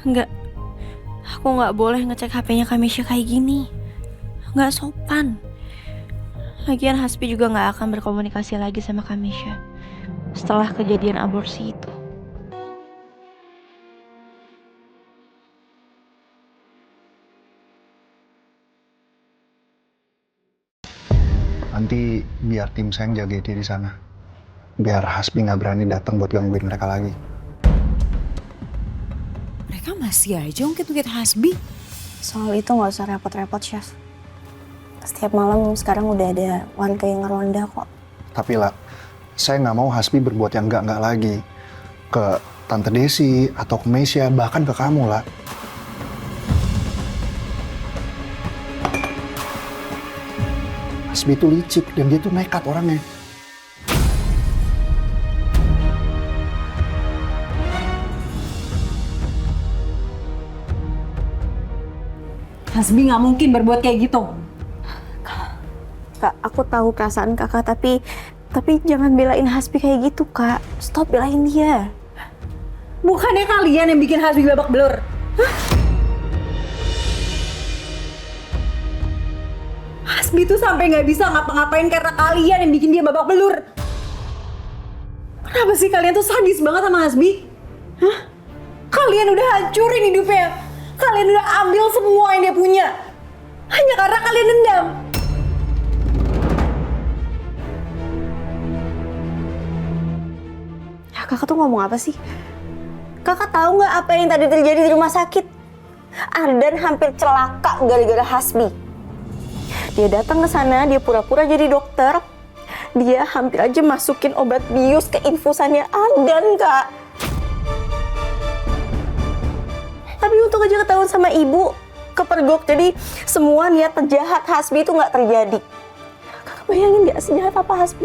Enggak, aku nggak boleh ngecek HP-nya Kamisha kayak gini. Nggak sopan. Lagian Hasbi juga nggak akan berkomunikasi lagi sama Kamisha setelah kejadian aborsi itu. Nanti biar tim saya yang jaga dia di sana. Biar Hasbi nggak berani datang buat gangguin mereka lagi. Mereka masih aja ungkit-ungkit Hasbi. Soal itu nggak usah repot-repot, Chef. Setiap malam sekarang udah ada warga yang ngeronda kok. Tapi lah, saya nggak mau Hasbi berbuat yang nggak lagi. Ke Tante Desi atau ke Meisya, bahkan ke kamu lah. Hasbi itu licik dan dia tuh nekat orangnya. Hasbi nggak mungkin berbuat kayak gitu. Kak, aku tahu perasaan kakak, tapi jangan belain Hasbi kayak gitu, Kak. Stop belain dia. Bukannya kalian yang bikin Hasbi babak belur? Hah? Hasbi tuh sampai nggak bisa ngapa-ngapain karena kalian yang bikin dia babak belur. Kenapa sih kalian tuh sadis banget sama Hasbi? Hah? Kalian udah hancurin hidupnya. Kalian udah ambil semua yang dia punya. Hanya karena kalian dendam. Ya, kakak tuh ngomong apa sih? Kakak tahu nggak apa yang tadi terjadi di rumah sakit? Ardan hampir celaka gara-gara Hasbi. Dia datang ke sana, dia pura-pura jadi dokter. Dia hampir aja masukin obat bius ke infusannya Ardan, Kak. Tapi untung aja ketahuan sama ibu, kepergok. Jadi semua niat jahat Hasbi itu nggak terjadi. Kakak bayangin nggak sejahat apa Hasbi?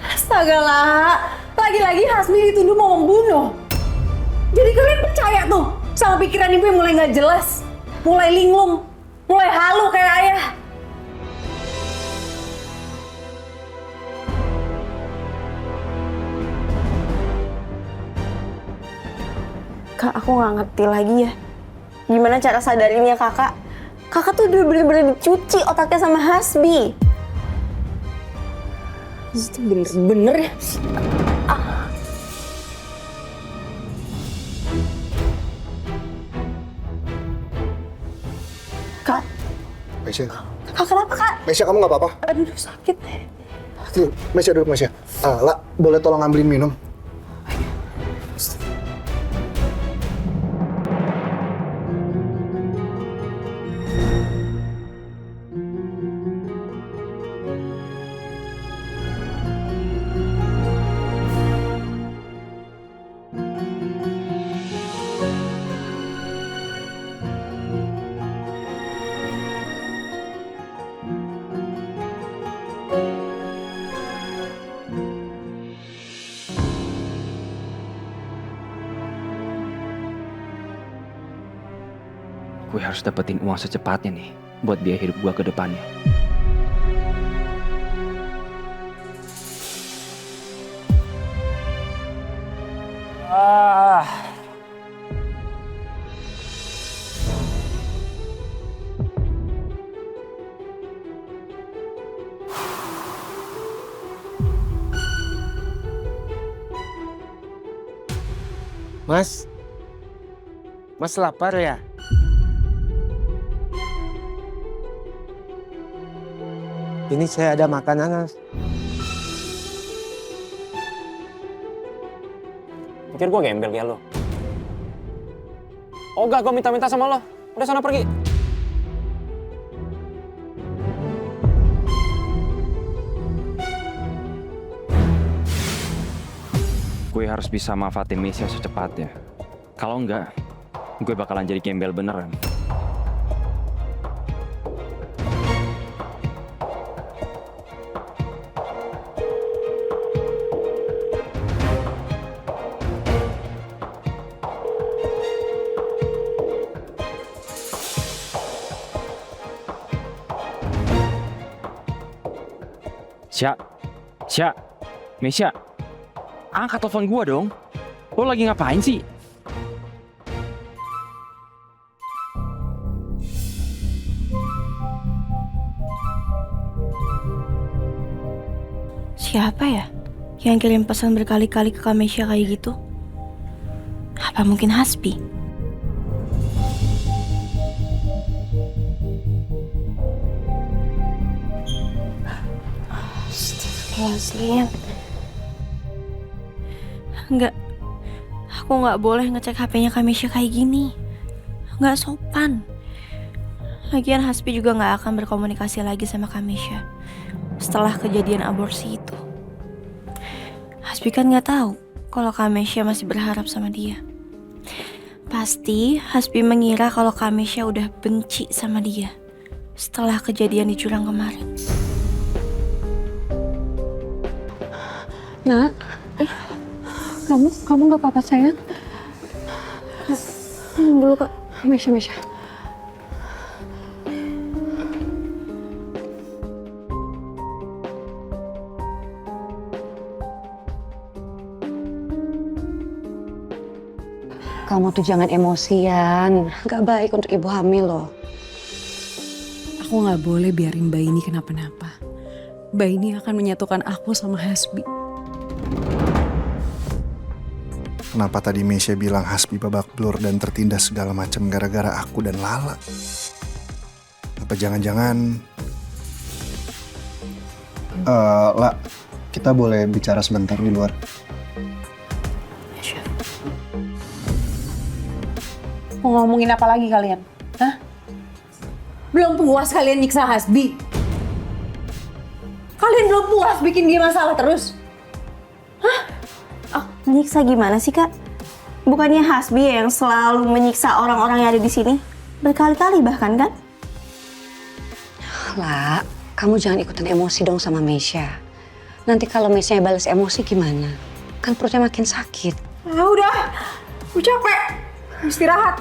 Astaga lah, lagi-lagi Hasbi dituduh mau membunuh. Jadi kalian percaya tuh sama pikiran ibu yang mulai nggak jelas, mulai linglung, mulai halu kayak ayah. Kak, aku nggak ngerti lagi ya. Gimana cara sadarinnya kakak? Kakak tuh udah bener-bener dicuci otaknya sama Hasbi. Itu bener-bener ya. Kak, Meisya, kak kenapa kak? Meisya kamu nggak apa-apa? Aduh sakit. Tuh, Meisya duduk Meisya. Lah, boleh tolong ambilin minum? Gue harus dapetin uang secepatnya nih buat biaya hidup gue ke depannya. Mas, Mas lapar ya? Ini saya ada makanan, Mas. Pikir gue gembel kayak lo. Oh enggak, gue minta-minta sama lo. Udah sana pergi. Gue harus bisa manfaatin Meisya secepatnya. Kalau enggak, gue bakalan jadi gembel beneran. Sya, Meisya, angkat telepon gua dong. Lo lagi ngapain sih? siapa ya yang kirim pesan berkali-kali ke Kamesha kayak gitu? Apa mungkin Hasbi? Astagfirullahaladzim. Enggak, aku nggak boleh ngecek HP-nya Kamesha kayak gini. Nggak sopan. Lagian Hasbi juga nggak akan berkomunikasi lagi sama Kamesha setelah kejadian aborsi itu. Hasbi kan nggak tahu kalau Kamesha masih berharap sama dia. Pasti Hasbi mengira kalau Kamesha udah benci sama dia setelah kejadian di jurang kemarin. Nak, kamu nggak apa-apa sayang? Dulu kak, Mesya. Kamu tuh jangan emosian, gak baik untuk ibu hamil loh. Aku gak boleh biarin bayi ini kenapa-napa. Bayi ini akan menyatukan aku sama Hasbi. Kenapa tadi Mesya bilang Hasbi babak belur dan tertindas segala macam gara-gara aku dan Lala? Apa jangan-jangan... La, kita boleh bicara sebentar di luar? Mau ngomongin apa lagi kalian? Hah? Belum puas kalian nyiksa Hasbi? Kalian belum puas bikin dia masalah terus? Oh, menyiksa gimana sih kak? Bukannya Hasbi yang selalu menyiksa orang-orang yang ada di sini? Berkali-kali bahkan kan? Lah, kamu jangan ikutan emosi dong sama Mesya. Nanti kalau Mesya balas emosi gimana? Kan perutnya makin sakit. Ah, udah, gue capek. Istirahat.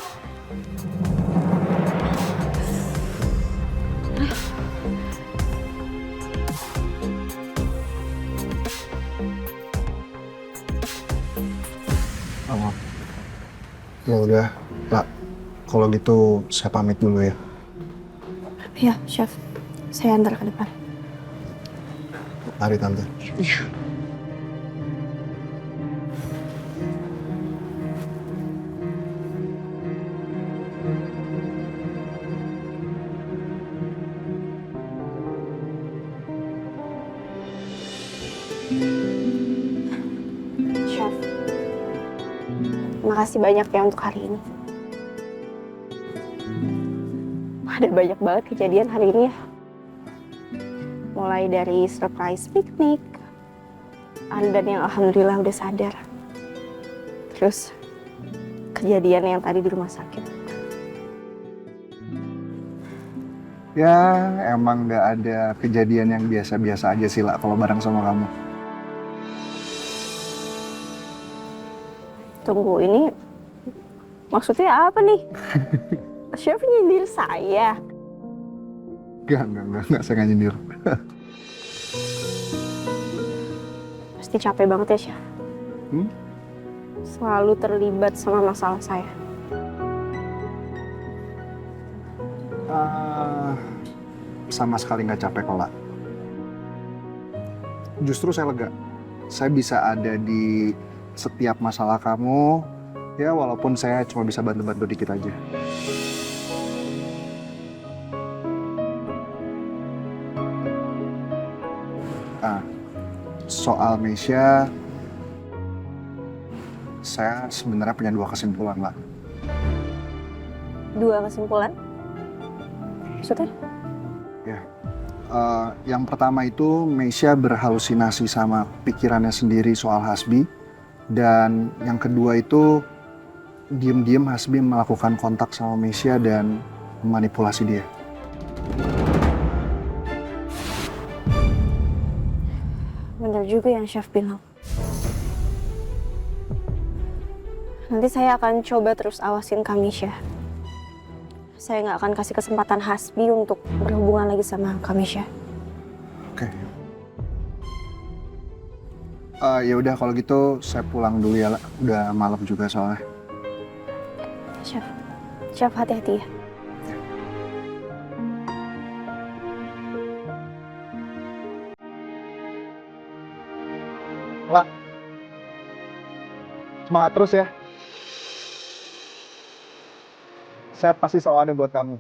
Ya udah, La. Kalau gitu saya pamit dulu ya. Iya, Chef. Saya antar ke depan. Mari Tante. Chef. Makasih banyak ya untuk hari ini. Ada banyak banget kejadian hari ini ya. Mulai dari surprise piknik, Ardan yang alhamdulillah udah sadar. Terus kejadian yang tadi di rumah sakit. Ya emang nggak ada kejadian yang biasa-biasa aja sih lah kalau bareng sama kamu. Tunggu, ini maksudnya apa nih? Chef nyindir saya. Enggak, saya nggak nyindir. Pasti capek banget ya, Chef. Selalu terlibat sama masalah saya. Sama sekali nggak capek kok, La. Justru saya lega. Saya bisa ada di setiap masalah kamu, ya walaupun saya cuma bisa bantu-bantu dikit aja. Soal Mesya, saya sebenarnya punya dua kesimpulan, lah. Dua kesimpulan? Maksudnya? Ya, yang pertama itu Mesya berhalusinasi sama pikirannya sendiri soal Hasbi, dan yang kedua itu diem-diem Hasbi melakukan kontak sama Mesya dan memanipulasi dia. Bener juga yang Chef bilang. Nanti saya akan coba terus awasin Kamesha. Saya nggak akan kasih kesempatan Hasbi untuk berhubungan lagi sama Kamesha. Oke. Ya udah kalau gitu saya pulang dulu ya, La. Udah malam juga soalnya. Chef hati-hati ya. Semangat terus ya. Saya pasti selalu ada buat kamu.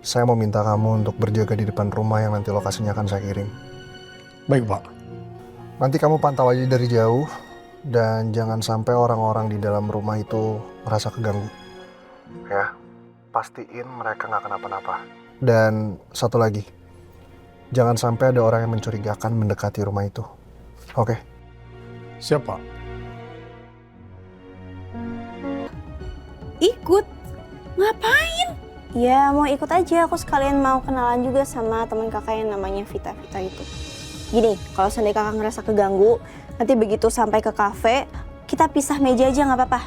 Saya mau minta kamu untuk berjaga di depan rumah yang nanti lokasinya akan saya kirim. Baik, Pak. Nanti kamu pantau aja dari jauh, dan jangan sampai orang-orang di dalam rumah itu merasa keganggu. Ya, pastiin mereka nggak kenapa-napa. Dan satu lagi, jangan sampai ada orang yang mencurigakan mendekati rumah itu. Oke? Siap, Pak. Ikut? Ngapain? Ya mau ikut aja, aku sekalian mau kenalan juga sama teman kakak yang namanya Vita itu. Gini, kalau seandainya kakak ngerasa keganggu, nanti begitu sampai ke kafe, kita pisah meja aja nggak apa-apa.